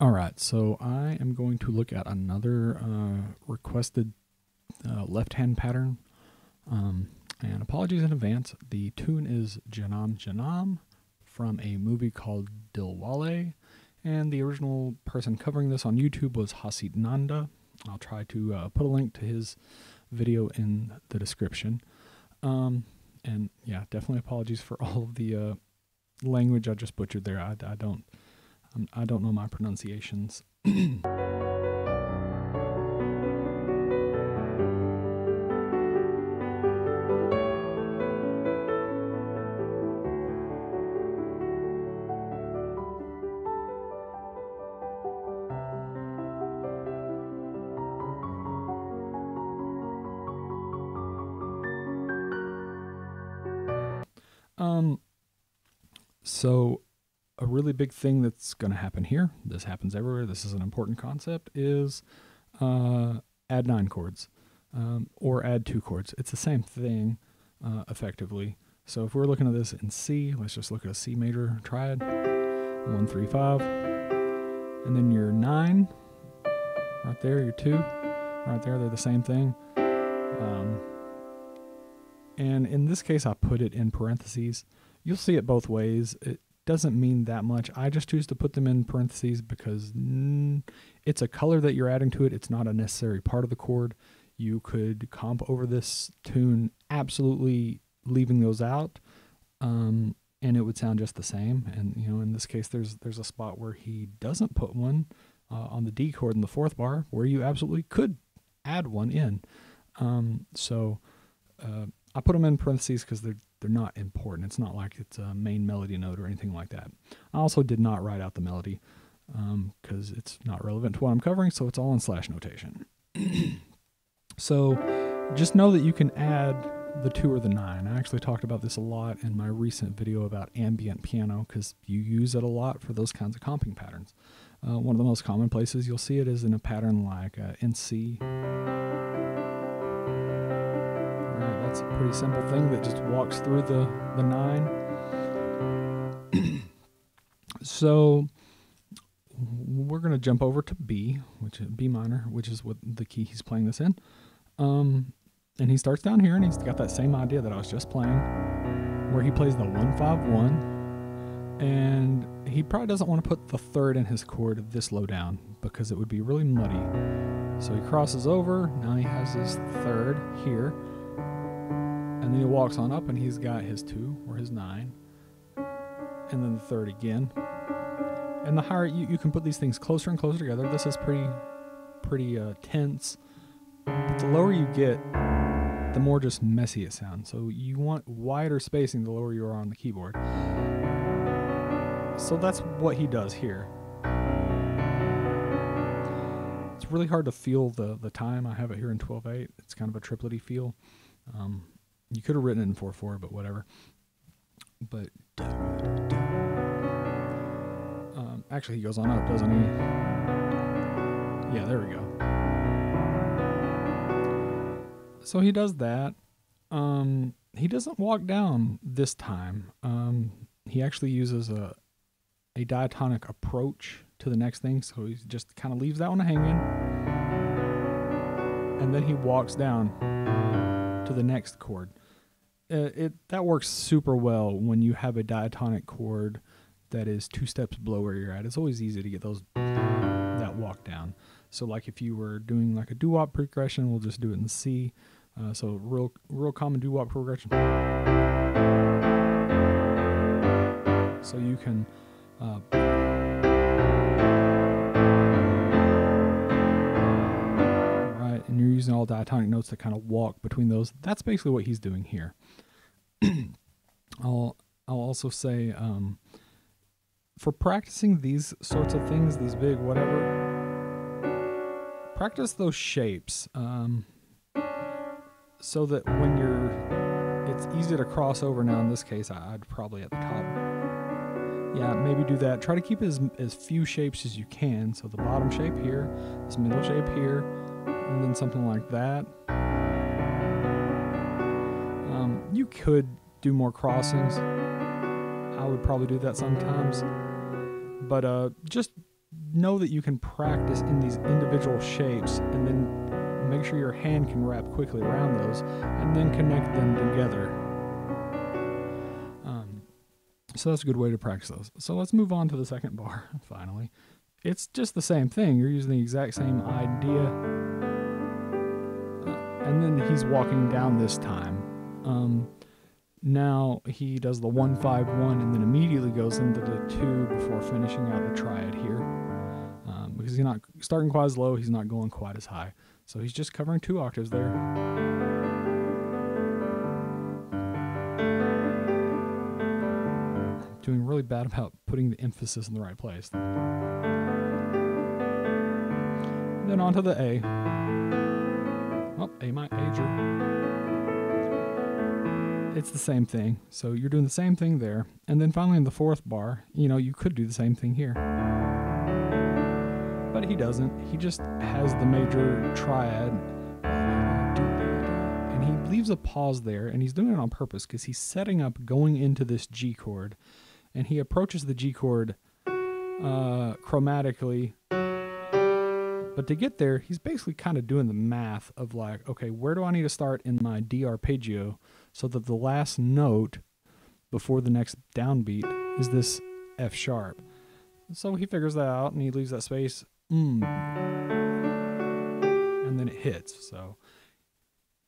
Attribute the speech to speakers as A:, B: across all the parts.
A: All right, so I am going to look at another requested left-hand pattern. And apologies in advance. The tune is Janam Janam from a movie called Dilwale. And the original person covering this on YouTube was Hasit Nanda. I'll try to put a link to his video in the description. And yeah, definitely apologies for all of the language I just butchered there. I don't know my pronunciations. So a really big thing that's going to happen here, this happens everywhere, this is an important concept, is add 9 chords or add 2 chords. It's the same thing effectively. So if we're looking at this in C, let's just look at a C major triad, 1, 3, 5, and then your 9, right there, your 2, right there, they're the same thing. And in this case, I put it in parentheses. You'll see it both ways. It doesn't mean that much. I just choose to put them in parentheses because it's a color that you're adding to it. It's not a necessary part of the chord. You could comp over this tune absolutely leaving those out, and it would sound just the same. And you know, in this case, there's a spot where he doesn't put one on the D chord in the 4th bar, where you absolutely could add one in. I put them in parentheses because they're not important. It's not like it's a main melody note or anything like that. I also did not write out the melody because it's not relevant to what I'm covering, so it's all in slash notation. So just know that you can add the 2 or the 9. I actually talked about this a lot in my recent video about ambient piano because you use it a lot for those kinds of comping patterns. One of the most common places you'll see it is in a pattern like in C. It's a pretty simple thing that just walks through the 9. So we're going to jump over to B, which is B minor, which is what the key he's playing this in. And he starts down here, and he's got that same idea that I was just playing, where he plays the 1-5-1, and he probably doesn't want to put the 3rd in his chord this low down because it would be really muddy. So he crosses over. Now he has his 3rd here. And then he walks on up and he's got his 2 or his 9. And then the 3rd again. And the higher you can put these things closer and closer together. This is pretty tense. But the lower you get, the more just messy it sounds. So you want wider spacing the lower you are on the keyboard. So that's what he does here. It's really hard to feel the time. I have it here in 12/8. It's kind of a triplety feel. You could have written it in 4/4, but whatever. But actually, he goes on up, doesn't he? Yeah, there we go. So he does that. He doesn't walk down this time. He actually uses a diatonic approach to the next thing, so he just kind of leaves that one hanging, and then he walks down to the next chord. That works super well when you have a diatonic chord that is 2 steps below where you're at. It's always easy to get that walk down. So like if you were doing like a doo-wop progression, we'll just do it in C. So real common doo-wop progression. So you can and you're using all diatonic notes to kind of walk between those. That's basically what he's doing here. I'll also say for practicing these sorts of things, these big whatever, practice those shapes so that when it's easy to cross over. Now in this case, I'd probably at the top. Yeah, maybe do that. Try to keep as few shapes as you can. So the bottom shape here, this middle shape here, and then something like that. You could do more crossings. I would probably do that sometimes. But just know that you can practice in these individual shapes and then make sure your hand can wrap quickly around those and then connect them together. So that's a good way to practice those. So let's move on to the second bar, finally. It's just the same thing. You're using the exact same idea. And then he's walking down this time. Now he does the 1-5-1 and then immediately goes into the 2 before finishing out the triad here. Because he's not starting quite as low, he's not going quite as high. So he's just covering 2 octaves there. Doing really bad about putting the emphasis in the right place. Then on to the A. Oh, A major. It's the same thing. So you're doing the same thing there. And then finally in the 4th bar, you could do the same thing here. But he doesn't. He just has the major triad. And he leaves a pause there, and he's doing it on purpose because he's setting up going into this G chord. And he approaches the G chord chromatically. But to get there, he's basically kind of doing the math of like, okay, where do I need to start in my D arpeggio so that the last note before the next downbeat is this F sharp. So he figures that out and he leaves that space, and then it hits. So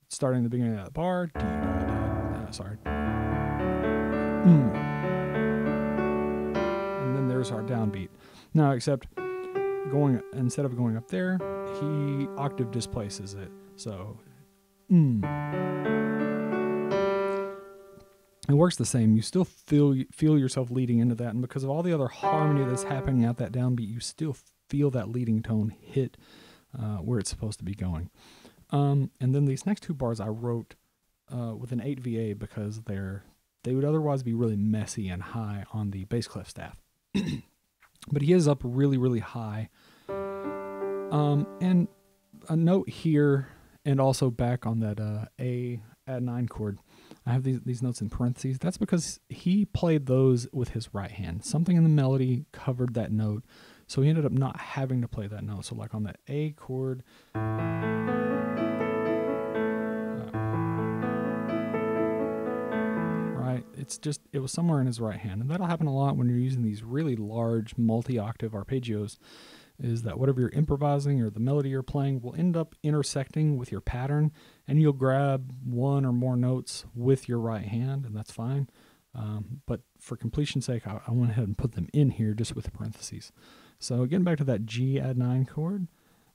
A: starting at the beginning of that bar, and then there's our downbeat. Now, except instead of going up there, he octave displaces it. So, it works the same. You still feel yourself leading into that, and because of all the other harmony that's happening at that downbeat, you still feel that leading tone hit where it's supposed to be going. And then these next 2 bars I wrote with an 8 VA because they would otherwise be really messy and high on the bass clef staff. But he is up really, really high. And a note here and also back on that A add 9 chord. I have these notes in parentheses. That's because he played those with his right hand. Something in the melody covered that note, so he ended up not having to play that note. So like on that A chord, right? It was somewhere in his right hand, and that'll happen a lot when you're using these really large multi-octave arpeggios. Is that whatever you're improvising or the melody you're playing will end up intersecting with your pattern, and you'll grab one or more notes with your right hand, and that's fine. But for completion's sake, I went ahead and put them in here just with the parentheses. So getting back to that G add 9 chord,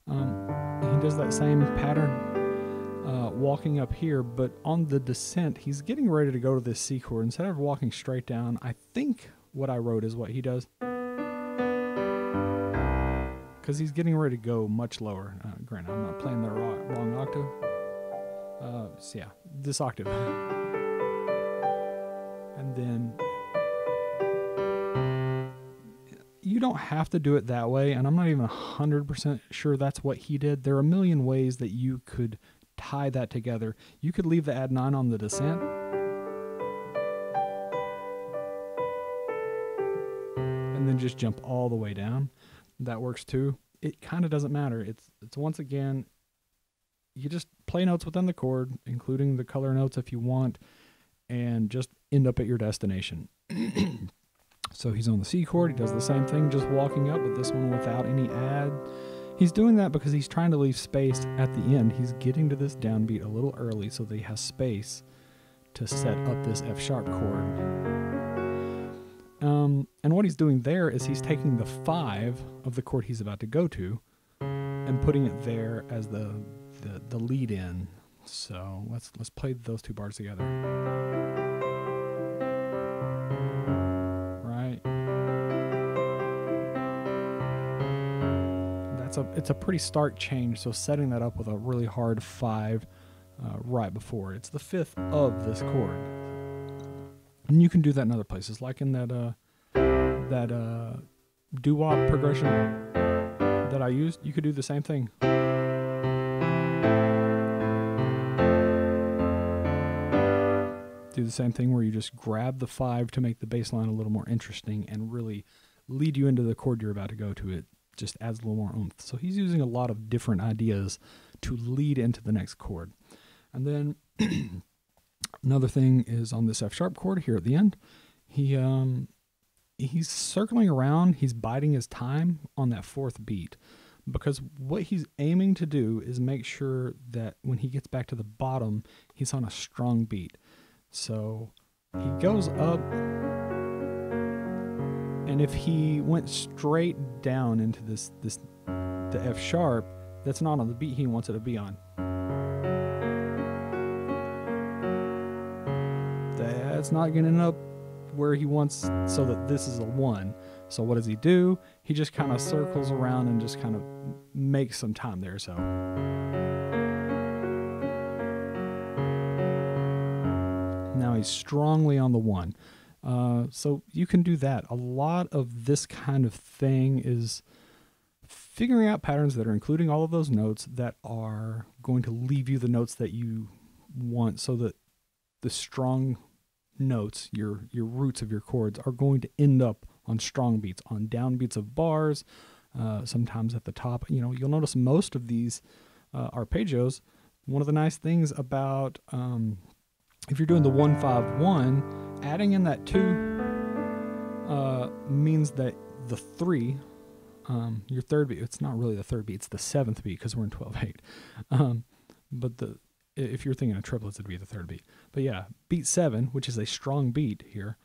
A: he does that same pattern walking up here, but on the descent, he's getting ready to go to this C chord. Instead of walking straight down, I think what I wrote is what he does. Because he's getting ready to go much lower. Granted, I'm not playing the wrong octave. So yeah, this octave. And then you don't have to do it that way, and I'm not even 100% sure that's what he did. There are a million ways that you could tie that together. You could leave the add 9 on the descent. And then just jump all the way down. That works too. It kind of doesn't matter. It's once again, you just play notes within the chord, including the color notes if you want, and just end up at your destination. So he's on the C chord. He does the same thing, just walking up, but this one without any add. He's doing that because he's trying to leave space at the end. He's getting to this downbeat a little early so that he has space to set up this F sharp chord. And what he's doing there is he's taking the 5 of the chord he's about to go to and putting it there as the lead in. So let's play those 2 bars together. Right. It's a pretty stark change. So setting that up with a really hard 5 right before, it's the 5th of this chord. And you can do that in other places, like in that doo-wop progression that I used. You could do the same thing. Do the same thing where you just grab the 5 to make the bass line a little more interesting and really lead you into the chord you're about to go to. just adds a little more oomph. So he's using a lot of different ideas to lead into the next chord. And then another thing is on this F sharp chord here at the end, he's circling around, he's biding his time on that fourth beat, because what he's aiming to do is make sure that when he gets back to the bottom, he's on a strong beat. So he goes up, and if he went straight down into the F sharp, that's not on the beat he wants it to be on. That's not going to end up where he wants, so that this is a 1. So what does he do? He just kind of circles around and just kind of makes some time there. So now he's strongly on the 1. So you can do that. A lot of this kind of thing is figuring out patterns that are including all of those notes that are going to leave you the notes that you want, so that the strong notes, your roots of your chords, are going to end up on strong beats, on downbeats of bars, sometimes at the top. You know, you'll notice most of these arpeggios, one of the nice things about if you're doing the 1-5-1, adding in that 2 means that the 3, your third beat, it's not really the third beat, it's the 7th beat, because we're in 12/8. But if you're thinking of triplets, it'd be the third beat. But yeah, beat 7, which is a strong beat here,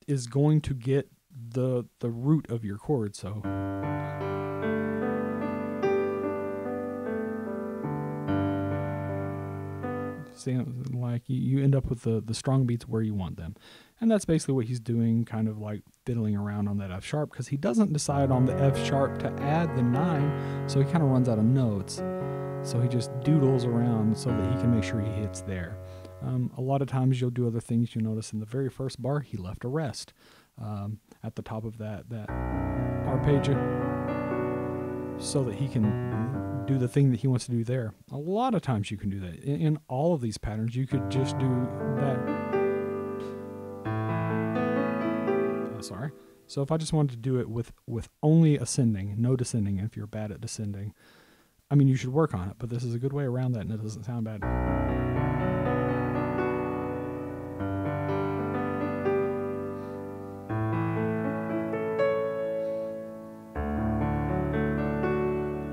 A: is going to get the root of your chord. So see, like you end up with the strong beats where you want them. And that's basically what he's doing, kind of like fiddling around on that F sharp, because he doesn't decide on the F sharp to add the 9, so he kind of runs out of notes. So he just doodles around so that he can make sure he hits there. A lot of times you'll do other things. You'll notice in the very first bar, he left a rest at the top of that arpeggio, so that he can do the thing that he wants to do there. A lot of times you can do that. In all of these patterns, you could just do that. Sorry. So if I just wanted to do it with only ascending, no descending, if you're bad at descending, I mean, you should work on it, but this is a good way around that, and it doesn't sound bad.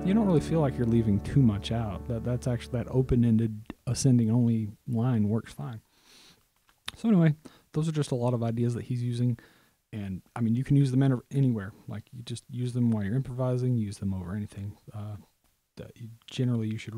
A: You don't really feel like you're leaving too much out. That's actually, that open-ended ascending only line works fine. So anyway, those are just a lot of ideas that he's using. And I mean, you can use them anywhere. Like, you just use them while you're improvising, use them over anything. Generally, you should